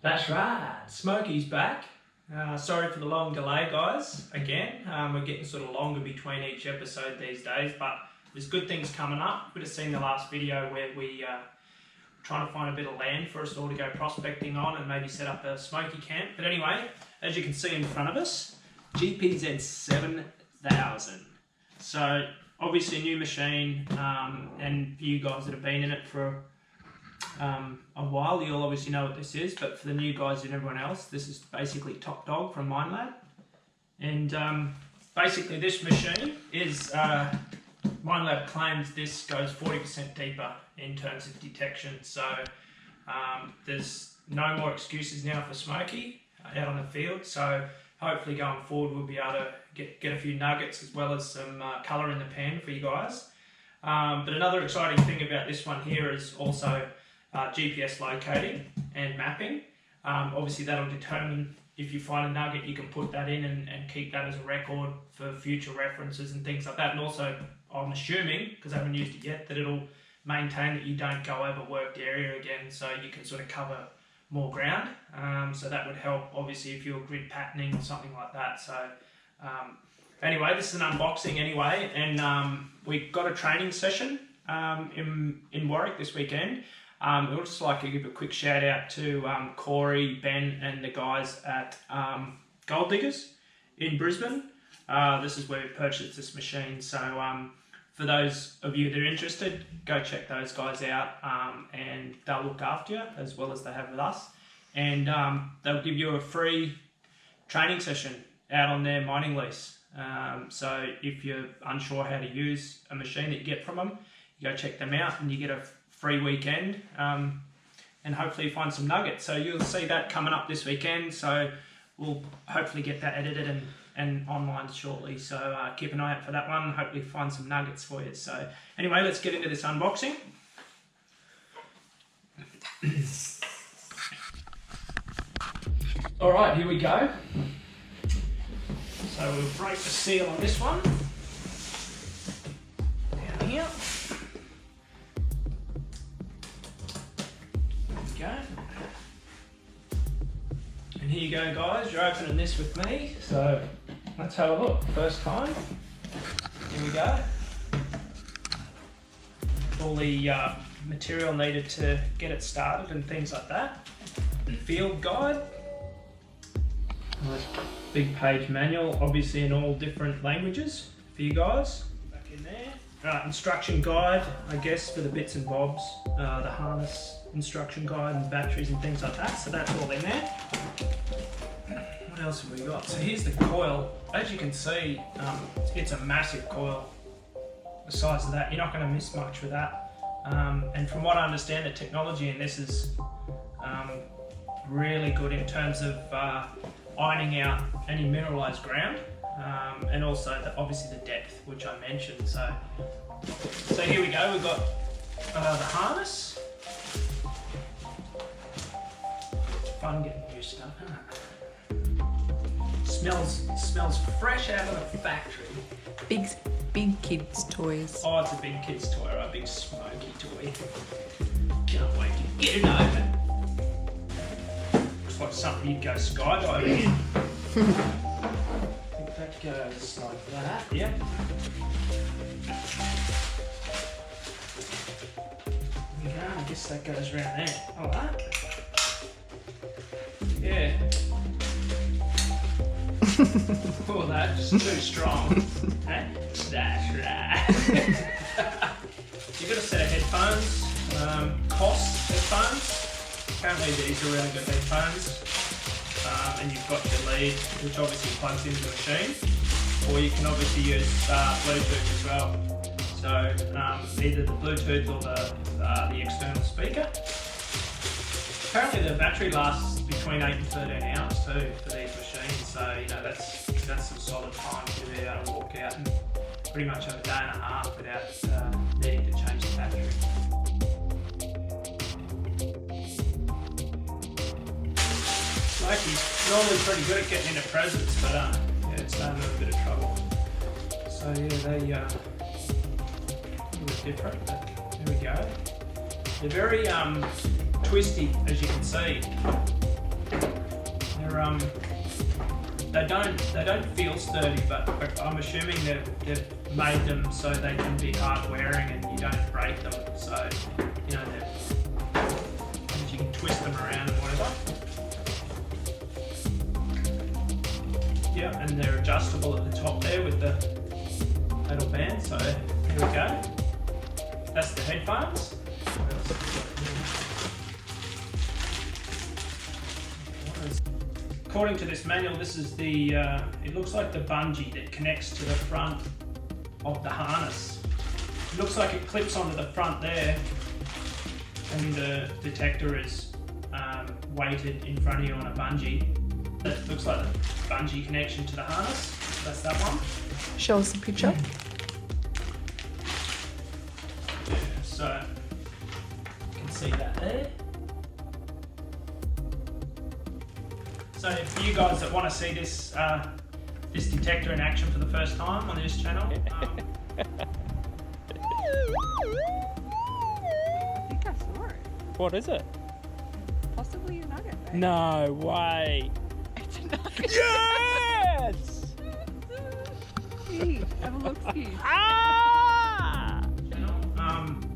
That's right, Smokey's back. Sorry for the long delay, guys. Again, we're getting sort of longer between each episode these days, but there's good things coming up. You would have seen the last video where we trying to find a bit of land for us all to go prospecting on and maybe set up a Smokey camp. But anyway, as you can see in front of us, GPZ 7000. So obviously a new machine, and for you guys that have been in it for a while, you'll obviously know what this is, but for the new guys and everyone else, this is basically top dog from minelab. And basically this machine is, minelab claims this goes 40% deeper in terms of detection, so there's no more excuses now for Smokey out on the field. So hopefully going forward we'll be able to get a few nuggets as well as some colour in the pan for you guys. But another exciting thing about this one here is also GPS locating and mapping. Obviously that'll determine if you find a nugget, you can put that in and keep that as a record for future references and things like that. And also, I'm assuming, because I haven't used it yet, that it'll maintain that you don't go over worked area again, so you can sort of cover more ground. So that would help, obviously, if you're grid patterning or something like that. So anyway, this is an unboxing anyway, and we've got a training session in Warwick this weekend. I would just like to give a quick shout out to Corey, Ben and the guys at Gold Diggers in Brisbane. This is where we purchased this machine, so for those of you that are interested, go check those guys out, and they'll look after you as well as they have with us, and they'll give you a free training session out on their mining lease. So if you're unsure how to use a machine that you get from them, you go check them out and you get a free weekend, and hopefully find some nuggets. So you'll see that coming up this weekend, so we'll hopefully get that edited and online shortly, so keep an eye out for that one. Hopefully find some nuggets for you. So anyway, let's get into this unboxing. Alright, here we go. So we'll break the seal on this one. Down here. There we go. And here you go, guys, you're opening this with me, so let's have a look. First time, here we go. All the material needed to get it started and things like that. Field guide. Nice big page manual, obviously in all different languages for you guys. Back in there. Instruction guide, I guess, for the bits and bobs. The harness instruction guide and batteries and things like that, so that's all in there. What else have we got? So here's the coil. As you can see, it's a massive coil. The size of that, you're not going to miss much with that. And from what I understand, the technology in this is really good in terms of ironing out any mineralized ground, and also obviously the depth, which I mentioned. So here we go. We've got the harness. Fun getting new stuff, huh? Smells fresh out of the factory. Big kids' toys. Oh, it's a big kids' toy, right? A big Smokey toy. Can't wait to get it open. Looks like something you'd go skydiving in. I think that goes like that. Yep. There we go. I guess that goes around there. All right. Yeah. Oh, that's too strong. Hey? That's right. You've got a set of headphones, COS headphones. Apparently these are really good headphones. And you've got your lead, which obviously plugs into the machine. Or you can obviously use Bluetooth as well. So either the Bluetooth or the external speaker. Apparently the battery lasts between 8 and 13 hours too for these machines, so you know that's some solid time to be able to walk out and pretty much have a day and a half without needing to change the battery. Smokey's normally pretty good at getting into presents, but yeah, it's starting to have a bit of trouble. So yeah, they a bit different, but there we go. They're very twisty, as you can see. They don't feel sturdy, but I'm assuming they've made them so they can be hard wearing and you don't break them. So you know you can twist them around and whatever. Yeah, and they're adjustable at the top there with the metal band. So here we go. That's the headphones. According to this manual, this is the, it looks like the bungee that connects to the front of the harness. It looks like it clips onto the front there, and the detector is weighted in front of you on a bungee. That looks like the bungee connection to the harness. That's that one. Show us a picture. Yeah, so you can see that there. So for you guys that want to see this this detector in action for the first time on this channel, I think I saw it. What is it? Possibly a nugget, mate. No way. It's a nugget. Yes! Ski. Have a look, Ski. Ah!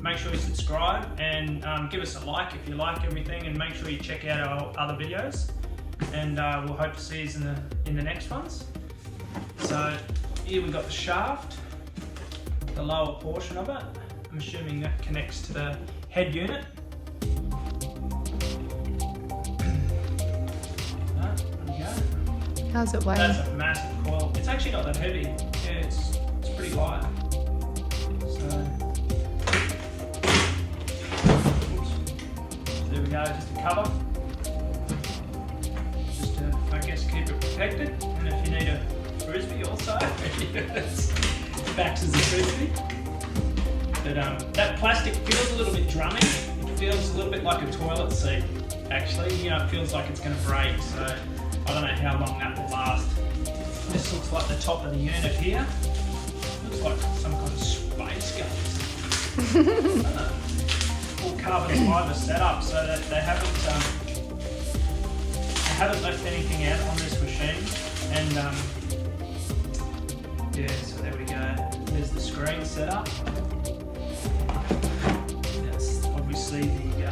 make sure you subscribe and give us a like if you like everything, and make sure you check out our other videos. And we'll hope to see you in the next ones. So here we've got the shaft, the lower portion of it. I'm assuming that connects to the head unit. There we go. How's it weigh? That's a massive coil. It's actually not that heavy. Yeah, it's pretty light. So there we go, just a cover. I guess keep it protected, and if you need a frisbee also, it acts as a frisbee. But that plastic feels a little bit drummy. It feels a little bit like a toilet seat, actually. You know, it feels like it's going to break, so I don't know how long that will last. This looks like the top of the unit here. Looks like some kind of space gun. All carbon fibre setup, so that they haven't left anything out on this machine. And yeah, so there we go. There's the screen set up. That's obviously the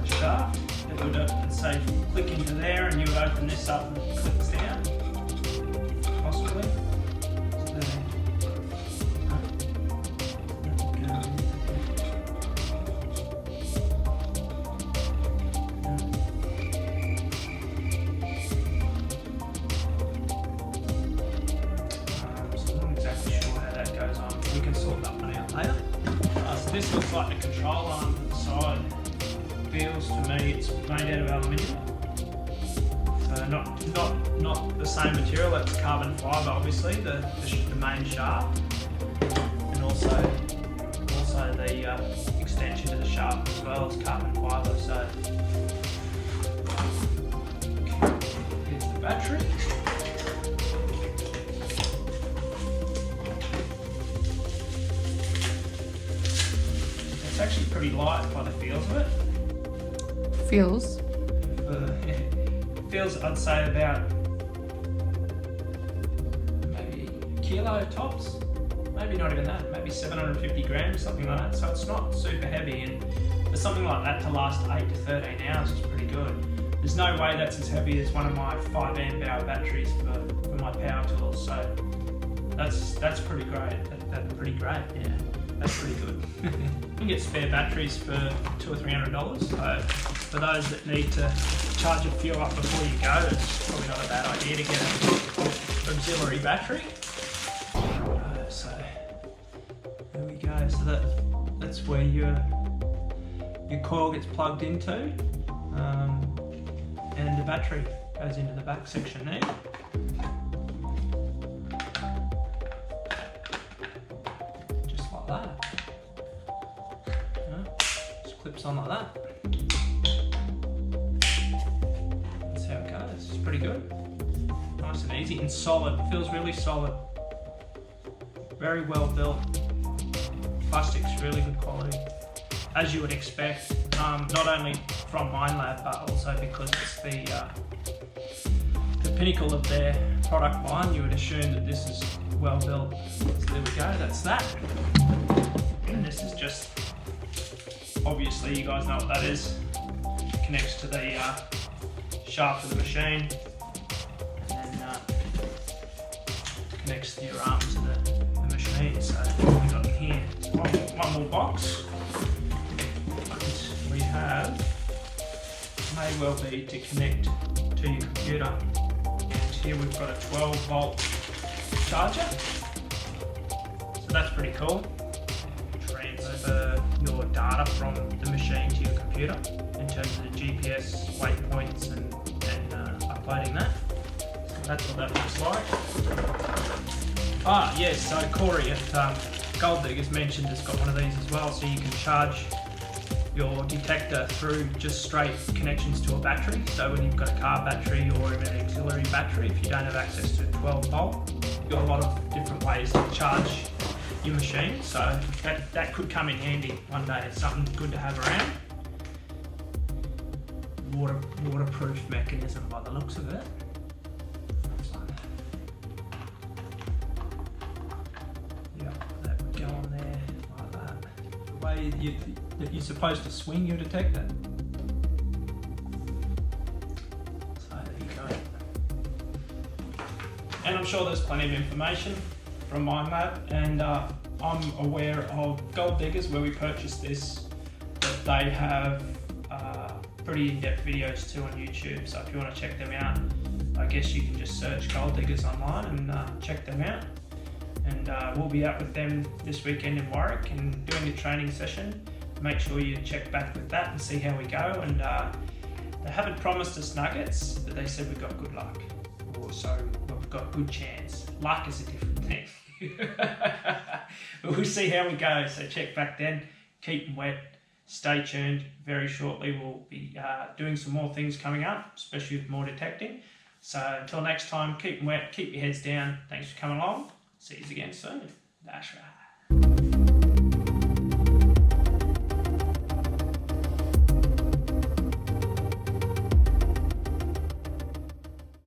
shaft. It would say click into there, and you would open this up and it clicks down, possibly. This looks like the control arm to the side. Feels to me it's made out of aluminium. So not the same material. That's carbon fibre, obviously, the main shaft, and also the extension to the shaft as well. It's carbon fibre. So here's the battery. It's actually pretty light by the feels of it. Feels? It feels, I'd say, about maybe a kilo tops. Maybe not even that, maybe 750 grams, something like that. So it's not super heavy, and for something like that to last 8 to 13 hours is pretty good. There's no way that's as heavy as one of my 5 amp hour batteries for my power tools. So that's pretty great. That's pretty great, yeah. That's pretty good. You can get spare batteries for $200 or $300. So for those that need to charge a few up before you go, it's probably not a bad idea to get an auxiliary battery. So there we go. So that's where your coil gets plugged into, and the battery goes into the back section there. That. Just clips on like that. That's how it goes. It's pretty good. Nice and easy and solid. Feels really solid. Very well built. Plastic's really good quality. as you would expect, not only from minelab but also because it's the pinnacle of their product line. You would assume that this is well built. So there we go, that's that. And this is just, obviously you guys know what that is. Connects to the shaft of the machine, and then connects to your arms to the machine. So what we got in here? One more box. And we have, may well be to connect to your computer. And here we've got a 12-volt charger. So that's pretty cool. Transfer your data from the machine to your computer in terms of the GPS waypoints and uploading that. So that's what that looks like. Ah yes, so Corey at Gold Diggers mentioned it's got one of these as well, so you can charge your detector through just straight connections to a battery. So when you've got a car battery or even an auxiliary battery, if you don't have access to a 12 volt, you've got a lot of different ways to charge your machine. So that could come in handy one day. It's something good to have around. Waterproof mechanism by the looks of it. Yeah, that would go on there like that. The way that you're supposed to swing your detector. So there you go. And I'm sure there's plenty of information from minelab, and I'm aware of Gold Diggers where we purchased this, that they have pretty in-depth videos too on YouTube. So if you want to check them out, I guess you can just search Gold Diggers online and check them out. And we'll be out with them this weekend in Warwick and doing a training session. Make sure you check back with that and see how we go. And they haven't promised us nuggets, but they said we've got good luck. Or so we've got good chance. Luck is a different thing. But we'll see how we go. So check back then. Keep them wet. Stay tuned. Very shortly we'll be doing some more things coming up, especially with more detecting. So until next time, keep them wet, keep your heads down. Thanks for coming along. See you again soon. That's right.